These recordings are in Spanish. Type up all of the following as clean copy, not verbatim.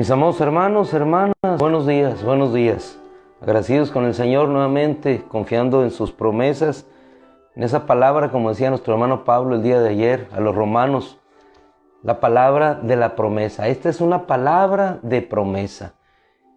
Mis amados hermanos, hermanas, buenos días, buenos días. Agradecidos con el Señor nuevamente, confiando en sus promesas, en esa palabra, como decía nuestro hermano Pablo el día de ayer, a los romanos, la palabra de la promesa. Esta es una palabra de promesa.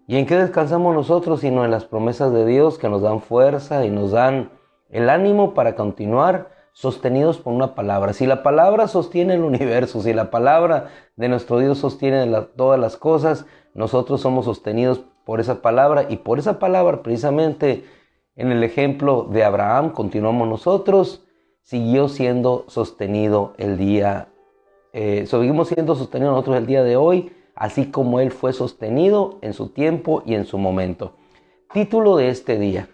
¿Y en qué descansamos nosotros? Sino en las promesas de Dios que nos dan fuerza y nos dan el ánimo para continuar sostenidos por una palabra. Si la palabra sostiene el universo, si la palabra de nuestro Dios sostiene todas las cosas, nosotros somos sostenidos por esa palabra, y por esa palabra, precisamente en el ejemplo de Abraham, continuamos nosotros, siguió siendo sostenido seguimos siendo sostenidos nosotros el día de hoy, así como él fue sostenido en su tiempo y en su momento. Título de este día: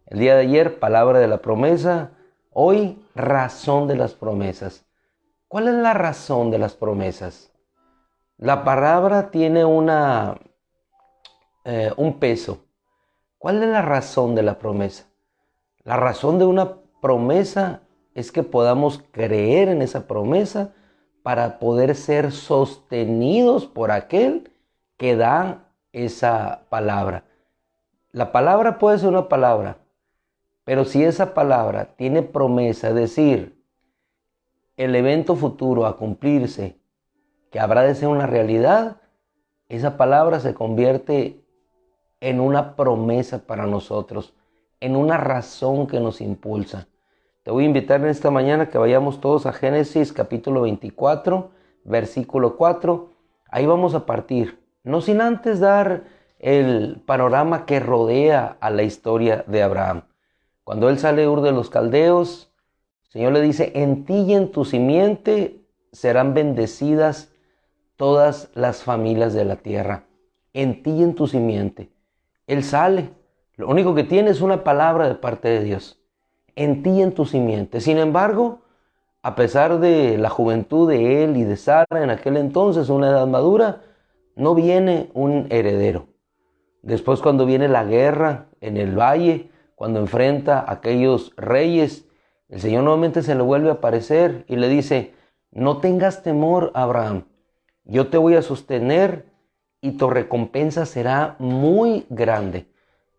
el día de ayer, palabra de la promesa. Hoy, razón de las promesas. ¿Cuál es la razón de las promesas? La palabra tiene un peso. ¿Cuál es la razón de la promesa? La razón de una promesa es que podamos creer en esa promesa para poder ser sostenidos por aquel que da esa palabra. La palabra puede ser una palabra, pero si esa palabra tiene promesa, es decir, el evento futuro a cumplirse, que habrá de ser una realidad, esa palabra se convierte en una promesa para nosotros, en una razón que nos impulsa. Te voy a invitar en esta mañana que vayamos todos a Génesis capítulo 24, versículo 4. Ahí vamos a partir, no sin antes dar el panorama que rodea a la historia de Abraham. Cuando él sale de Ur de los Caldeos, el Señor le dice: en ti y en tu simiente serán bendecidas todas las familias de la tierra. En ti y en tu simiente. Él sale. Lo único que tiene es una palabra de parte de Dios. En ti y en tu simiente. Sin embargo, a pesar de la juventud de él y de Sara en aquel entonces, una edad madura, no viene un heredero. Después, cuando viene la guerra en el valle, cuando enfrenta a aquellos reyes, el Señor nuevamente se le vuelve a aparecer y le dice: no tengas temor, Abraham, yo te voy a sostener y tu recompensa será muy grande.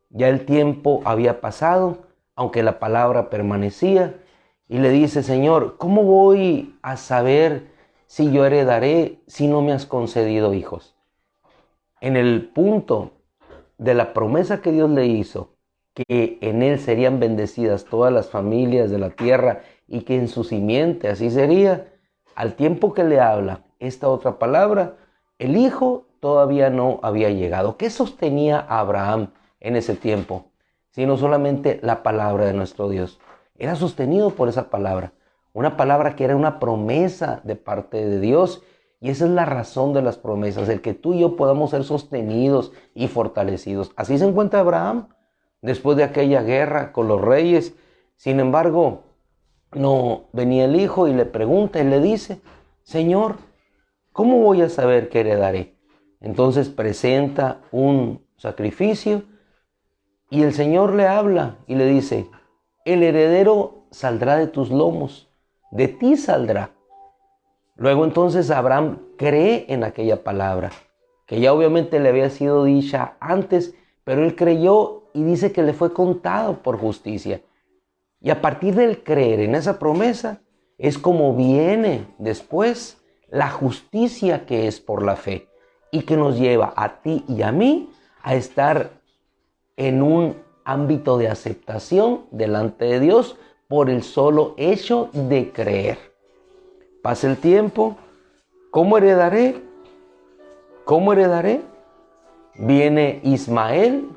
Ya el tiempo había pasado, aunque la palabra permanecía, y le dice: Señor, ¿cómo voy a saber si yo heredaré si no me has concedido hijos? En el punto de la promesa que Dios le hizo, que en él serían bendecidas todas las familias de la tierra y que en su simiente así sería, al tiempo que le habla esta otra palabra, el hijo todavía no había llegado. ¿Qué sostenía a Abraham en ese tiempo? Sino solamente la palabra de nuestro Dios. Era sostenido por esa palabra, una palabra que era una promesa de parte de Dios. Y esa es la razón de las promesas, el que tú y yo podamos ser sostenidos y fortalecidos. Así se encuentra Abraham después de aquella guerra con los reyes. Sin embargo, no venía el hijo y le pregunta y le dice: Señor, ¿cómo voy a saber qué heredaré? Entonces presenta un sacrificio y el Señor le habla y le dice: el heredero saldrá de tus lomos, de ti saldrá. Luego entonces Abraham cree en aquella palabra, que ya obviamente le había sido dicha antes, pero él creyó y dice que le fue contado por justicia. Y a partir del creer en esa promesa, es como viene después la justicia que es por la fe y que nos lleva a ti y a mí a estar en un ámbito de aceptación delante de Dios por el solo hecho de creer. Pasa el tiempo. ¿Cómo heredaré? ¿Cómo heredaré? Viene Ismael.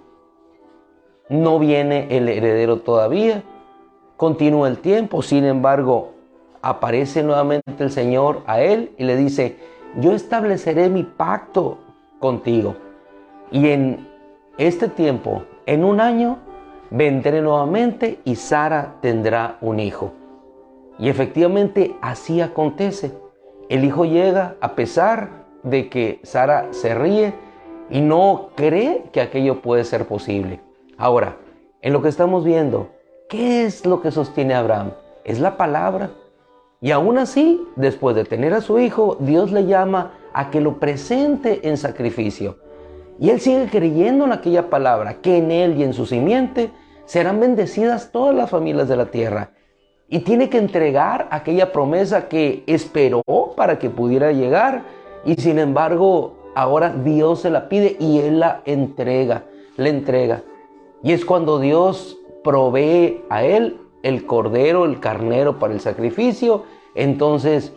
No viene el heredero todavía. Continúa el tiempo. Sin embargo, aparece nuevamente el Señor a él y le dice: yo estableceré mi pacto contigo. Y en este tiempo, en un año, vendré nuevamente y Sara tendrá un hijo. Y efectivamente así acontece. El hijo llega a pesar de que Sara se ríe y no cree que aquello puede ser posible. Ahora, en lo que estamos viendo, ¿qué es lo que sostiene a Abraham? Es la palabra. Y aún así, después de tener a su hijo, Dios le llama a que lo presente en sacrificio. Y él sigue creyendo en aquella palabra, que en él y en su simiente serán bendecidas todas las familias de la tierra. Y tiene que entregar aquella promesa que esperó para que pudiera llegar. Y sin embargo, ahora Dios se la pide y él la entrega, le entrega. Y es cuando Dios provee a él el cordero, el carnero para el sacrificio. Entonces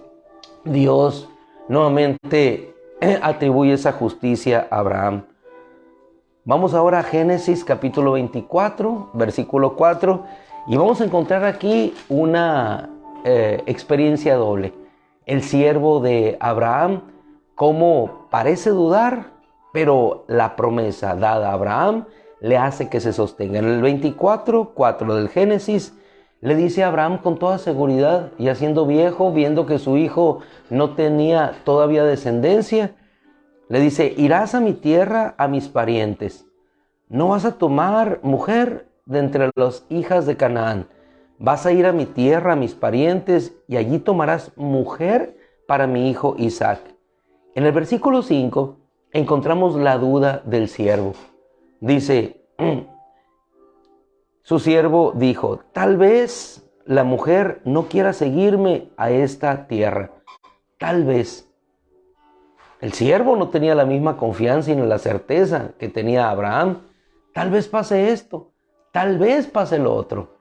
Dios nuevamente atribuye esa justicia a Abraham. Vamos ahora a Génesis capítulo 24, versículo 4, y vamos a encontrar aquí una experiencia doble. El siervo de Abraham, como parece dudar, pero la promesa dada a Abraham le hace que se sostenga. En el 24, 4 del Génesis, le dice a Abraham con toda seguridad, ya siendo viejo, viendo que su hijo no tenía todavía descendencia, le dice: irás a mi tierra, a mis parientes. No vas a tomar mujer de entre las hijas de Canaán. Vas a ir a mi tierra, a mis parientes, y allí tomarás mujer para mi hijo Isaac. En el versículo 5 encontramos la duda del siervo. Dice, su siervo dijo: tal vez la mujer no quiera seguirme a esta tierra. Tal vez. El siervo no tenía la misma confianza ni la certeza que tenía Abraham. Tal vez pase esto, tal vez pase lo otro.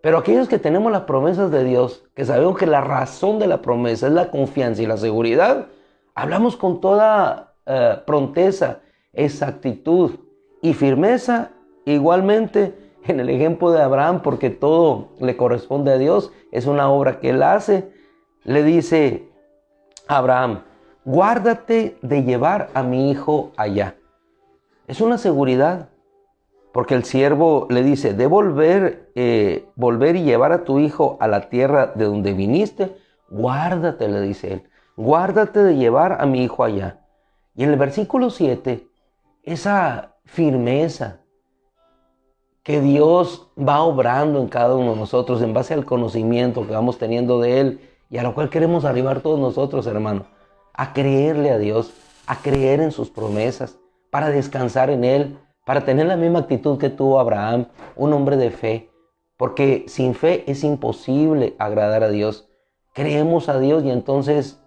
Pero aquellos que tenemos las promesas de Dios, que sabemos que la razón de la promesa es la confianza y la seguridad, hablamos con toda pronteza, exactitud y firmeza, igualmente en el ejemplo de Abraham, porque todo le corresponde a Dios, es una obra que él hace. Le dice a Abraham: guárdate de llevar a mi hijo allá. Es una seguridad, porque el siervo le dice: de volver y llevar a tu hijo a la tierra de donde viniste. Guárdate, le dice él, guárdate de llevar a mi hijo allá. Y en el versículo 7, esa firmeza que Dios va obrando en cada uno de nosotros en base al conocimiento que vamos teniendo de Él, y a lo cual queremos arribar todos nosotros, hermano, a creerle a Dios, a creer en sus promesas, para descansar en Él, para tener la misma actitud que tuvo Abraham, un hombre de fe, porque sin fe es imposible agradar a Dios. Creemos a Dios y entonces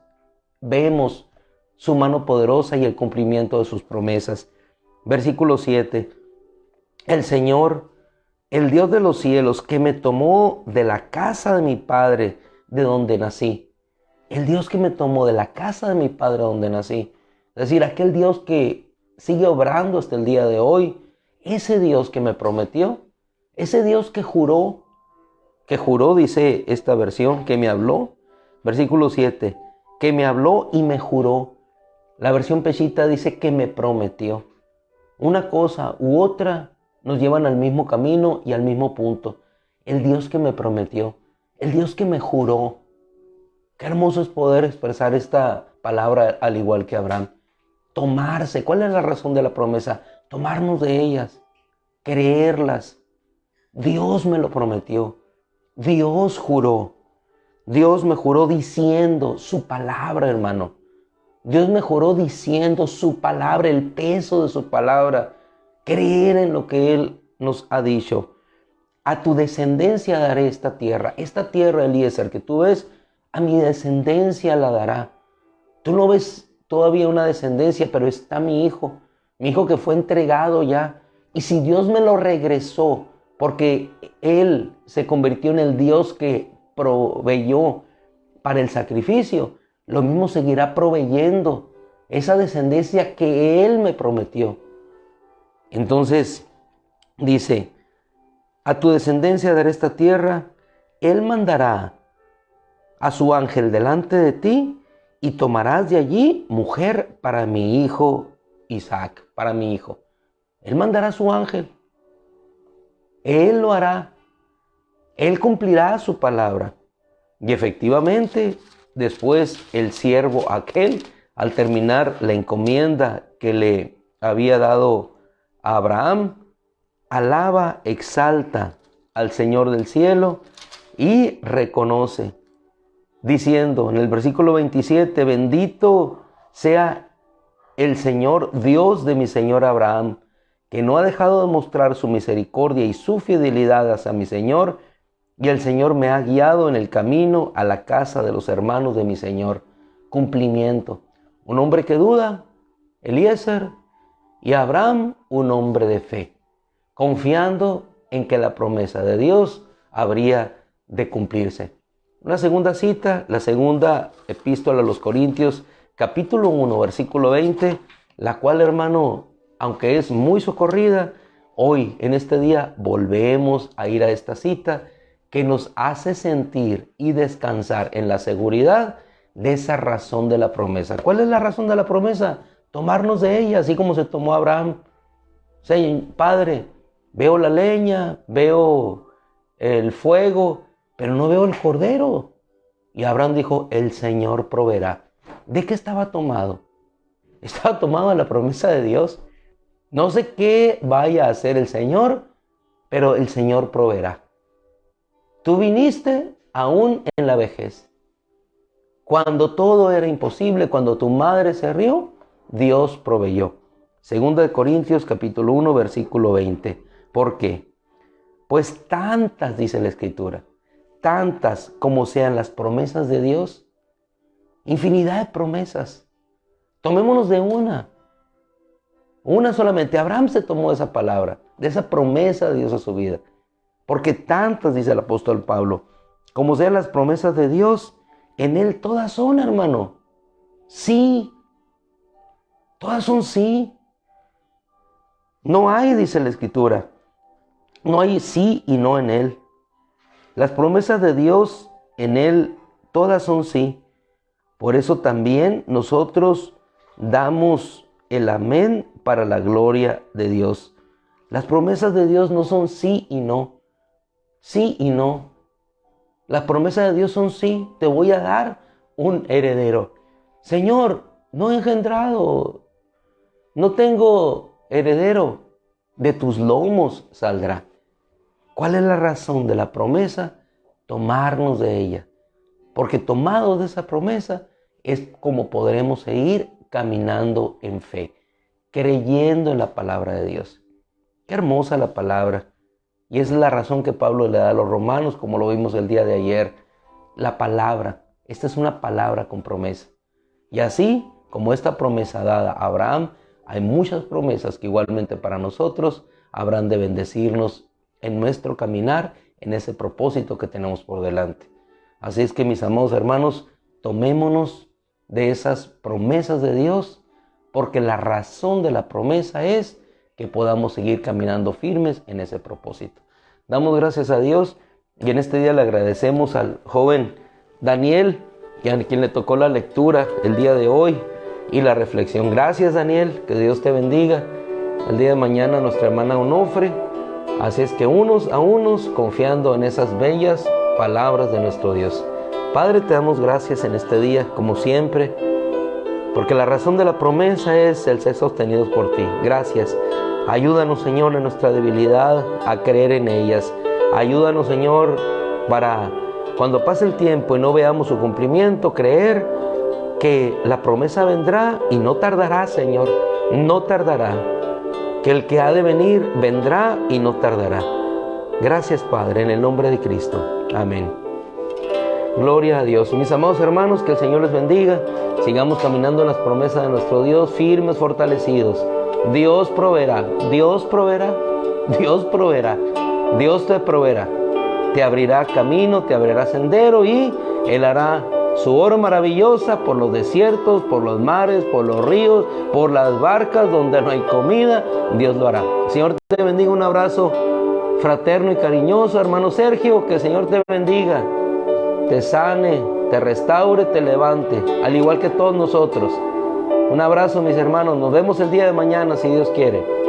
vemos su mano poderosa y el cumplimiento de sus promesas. Versículo 7. El Señor, el Dios de los cielos, que me tomó de la casa de mi padre, de donde nací. El Dios que me tomó de la casa de mi padre, donde nací. Es decir, aquel Dios que sigue obrando hasta el día de hoy. Ese Dios que me prometió. Ese Dios que juró, dice esta versión, que me habló. Versículo 7. Que me habló y me juró. La versión Peshita dice que me prometió. Una cosa u otra nos llevan al mismo camino y al mismo punto. El Dios que me prometió, el Dios que me juró. Qué hermoso es poder expresar esta palabra al igual que Abraham. Tomarse. ¿Cuál es la razón de la promesa? Tomarnos de ellas, creerlas. Dios me lo prometió. Dios juró. Dios me juró diciendo su palabra, hermano. Dios me juró diciendo su palabra, el peso de su palabra. Creer en lo que Él nos ha dicho. A tu descendencia daré esta tierra. Esta tierra, Eliezer, que tú ves, a mi descendencia la dará. Tú no ves todavía una descendencia, pero está mi hijo que fue entregado ya. Y si Dios me lo regresó, porque Él se convirtió en el Dios que proveyó para el sacrificio, lo mismo seguirá proveyendo esa descendencia que Él me prometió. Entonces dice: a tu descendencia daré esta tierra. Él mandará a su ángel delante de ti y tomarás de allí mujer para mi hijo Isaac, para mi hijo. Él mandará a su ángel. Él lo hará. Él cumplirá su palabra. Y efectivamente, después el siervo aquel, al terminar la encomienda que le había dado a Abraham, alaba, exalta al Señor del cielo y reconoce, diciendo en el versículo 27, bendito sea el Señor, Dios de mi Señor Abraham, que no ha dejado de mostrar su misericordia y su fidelidad hacia mi Señor, y el Señor me ha guiado en el camino a la casa de los hermanos de mi Señor. Cumplimiento. Un hombre que duda, Eliezer, y Abraham, un hombre de fe, confiando en que la promesa de Dios habría de cumplirse. Una segunda cita, la segunda epístola a los Corintios, capítulo 1, versículo 20, la cual, hermano, aunque es muy socorrida, hoy, en este día, volvemos a ir a esta cita que nos hace sentir y descansar en la seguridad de esa razón de la promesa. ¿Cuál es la razón de la promesa? Tomarnos de ella, así como se tomó Abraham. Padre, veo la leña, veo el fuego, pero no veo el cordero. Y Abraham dijo, el Señor proveerá. ¿De qué estaba tomado? Estaba tomado de la promesa de Dios. No sé qué vaya a hacer el Señor, pero el Señor proveerá. Tú viniste aún en la vejez. Cuando todo era imposible, cuando tu madre se rió, Dios proveyó. Segunda de Corintios capítulo 1, versículo 20. ¿Por qué? Pues tantas, dice la Escritura, tantas como sean las promesas de Dios, infinidad de promesas. Tomémonos de una solamente. Abraham se tomó de esa palabra, de esa promesa de Dios a su vida. Porque tantas, dice el apóstol Pablo, como sean las promesas de Dios, en Él todas son, hermano. Sí, todas son sí. No hay, dice la Escritura, no hay sí y no en Él. Las promesas de Dios en Él, todas son sí. Por eso también nosotros damos el amén para la gloria de Dios. Las promesas de Dios no son sí y no. Sí y no. Las promesas de Dios son sí, te voy a dar un heredero. Señor, no he engendrado, no tengo heredero, de tus lomos saldrá. ¿Cuál es la razón de la promesa? Tomarnos de ella. Porque tomados de esa promesa es como podremos seguir caminando en fe, creyendo en la palabra de Dios. Qué hermosa la palabra. Y esa es la razón que Pablo le da a los romanos, como lo vimos el día de ayer. La palabra. Esta es una palabra con promesa. Y así como esta promesa dada a Abraham, hay muchas promesas que igualmente para nosotros habrán de bendecirnos en nuestro caminar, en ese propósito que tenemos por delante. Así es que, mis amados hermanos, tomémonos de esas promesas de Dios, porque la razón de la promesa es que podamos seguir caminando firmes en ese propósito. Damos gracias a Dios y en este día le agradecemos al joven Daniel, a quien le tocó la lectura el día de hoy y la reflexión. Gracias, Daniel, que Dios te bendiga. El día de mañana nuestra hermana Onofre. Así es que unos a unos confiando en esas bellas palabras de nuestro Dios. Padre, te damos gracias en este día, como siempre, porque la razón de la promesa es el ser sostenidos por ti. Gracias. Ayúdanos, Señor, en nuestra debilidad a creer en ellas. Ayúdanos, Señor, para cuando pase el tiempo y no veamos su cumplimiento, creer que la promesa vendrá y no tardará, Señor, no tardará. Que el que ha de venir vendrá y no tardará. Gracias, Padre, en el nombre de Cristo. Amén. Gloria a Dios. Mis amados hermanos, que el Señor les bendiga. Sigamos caminando en las promesas de nuestro Dios, firmes, fortalecidos. Dios proveerá, Dios proveerá, Dios proveerá, Dios te proveerá. Te abrirá camino, te abrirá sendero y Él hará su obra maravillosa por los desiertos, por los mares, por los ríos, por las barcas donde no hay comida. Dios lo hará. El Señor te bendiga. Un abrazo fraterno y cariñoso, hermano Sergio. Que el Señor te bendiga, te sane, te restaure, te levante, al igual que todos nosotros. Un abrazo, mis hermanos. Nos vemos el día de mañana, si Dios quiere.